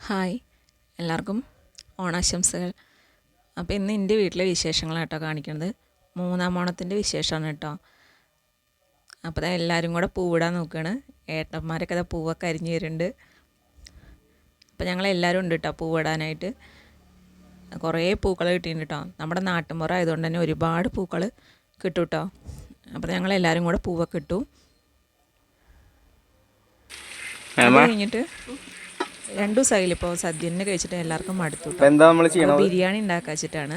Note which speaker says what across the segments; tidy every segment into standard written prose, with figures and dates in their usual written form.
Speaker 1: Hi, എല്ലാവർക്കും ഓണാശംസകൾ. അപ്പോൾ ഇന്ന് എൻ്റെ വീട്ടിലെ വിശേഷങ്ങളാണ് കേട്ടോ കാണിക്കുന്നത്. മൂന്നാം ഓണത്തിൻ്റെ വിശേഷമാണ് കേട്ടോ. അപ്പോൾ എല്ലാവരും കൂടെ പൂവിടാൻ നോക്കുകയാണ്. ഏട്ടന്മാരൊക്കെ അതാ പൂവൊക്കെ അരിഞ്ഞ് വരുന്നുണ്ട്. അപ്പോൾ ഞങ്ങളെല്ലാവരും ഉണ്ട് കേട്ടോ പൂവിടാനായിട്ട്. കുറേ പൂക്കൾ കിട്ടിയിട്ടുണ്ട് കേട്ടോ. നമ്മുടെ നാട്ടിൻപുറം ആയതുകൊണ്ട് തന്നെ ഒരുപാട് പൂക്കൾ കിട്ടും കേട്ടോ. അപ്പോൾ ഞങ്ങളെല്ലാവരും കൂടെ പൂവൊക്കെ ഇട്ടു. അത് കഴിഞ്ഞിട്ട് 2 ദിവസമായില്ല ഇപ്പോൾ സദ്യന്നെ കഴിച്ചിട്ട് എല്ലാവർക്കും മടുത്തു. ബിരിയാണി ഉണ്ടാക്കാൻ വെച്ചിട്ടാണ്.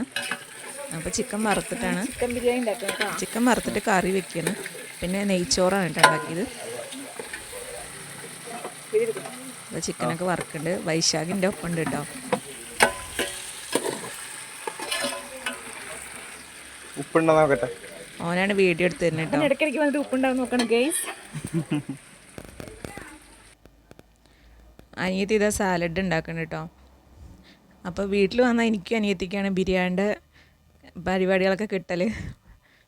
Speaker 1: അപ്പോൾ ചിക്കൻ വറുത്തിട്ടാണ് ചിക്കൻ വറുത്തിട്ട് കറി വെക്കണം. പിന്നെ നെയ്ച്ചോറാണ് കേട്ടോ ഉണ്ടാക്കിയത്. അപ്പോൾ ചിക്കനൊക്കെ വറുക്കുന്നുണ്ട്. വൈശാഖിൻ്റെ ഒപ്പം ഉണ്ട് കേട്ടോ.
Speaker 2: ഉപ്പുണ്ടോ നോക്കട്ടെ.
Speaker 1: ഓനാണ് വീഡിയോ എടുത്ത് തരുന്നത് കേട്ടോ.
Speaker 3: ഇടയ്ക്കിടയ്ക്ക് വന്നിട്ട് ഉപ്പുണ്ടാവും നോക്കണം ഗൈസ്.
Speaker 1: അനിയത്തി ഇതാ സാലഡ് ഉണ്ടാക്കണം കേട്ടോ. അപ്പോൾ വീട്ടിൽ വന്നാൽ എനിക്കും അനിയത്തിക്കാണ് ബിരിയാണിൻ്റെ പരിപാടികളൊക്കെ കിട്ടൽ.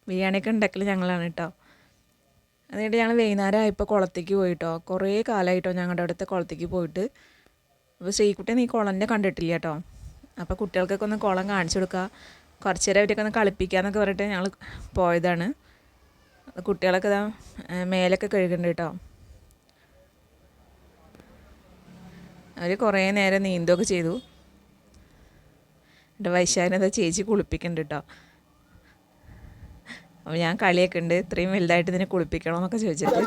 Speaker 1: ബിരിയാണിയൊക്കെ ഉണ്ടാക്കൽ ഞങ്ങളാണ് കേട്ടോ. അതുകൊണ്ട് ഞങ്ങൾ വൈകുന്നേരം ആയപ്പോൾ കുളത്തേക്ക് പോയിട്ടോ. കുറേ കാലമായിട്ടോ ഞങ്ങളുടെ അടുത്ത കുളത്തേക്ക് പോയിട്ട്. അപ്പോൾ ശ്രീകുട്ടി നീ കുളൻ്റെ കണ്ടിട്ടില്ല കേട്ടോ. അപ്പോൾ കുട്ടികൾക്കൊക്കെ ഒന്ന് കുളം കാണിച്ചു കൊടുക്കുക, കുറച്ച് നേരം അവരൊക്കെ ഒന്ന് കളിപ്പിക്കാമെന്നൊക്കെ പറഞ്ഞിട്ട് ഞങ്ങൾ പോയതാണ്. കുട്ടികളൊക്കെ ഇതാ മേലൊക്കെ കഴുകുന്നുണ്ട് കേട്ടോ. അവർ കുറേ നേരം നീന്തുകയൊക്കെ ചെയ്തു. എൻ്റെ വൈശാഖിനത് ചേച്ചി കുളിപ്പിക്കുന്നുണ്ട് കേട്ടോ. അപ്പോൾ ഞാൻ കളിയൊക്കെ ഉണ്ട്, ഇത്രയും വലുതായിട്ട് ഇതിനെ കുളിപ്പിക്കണമെന്നൊക്കെ ചോദിച്ചിട്ട്.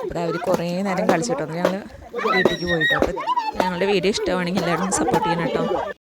Speaker 1: അപ്പോൾ അവർ കുറേ നേരം കളിച്ചിട്ടോ. ഞങ്ങൾ വീട്ടിലേക്ക് പോയിട്ടോ. അപ്പോൾ ഞങ്ങളുടെ വീഡിയോ ഇഷ്ടമാണെങ്കിൽ എല്ലാവരും സപ്പോർട്ട് ചെയ്യണം കേട്ടോ.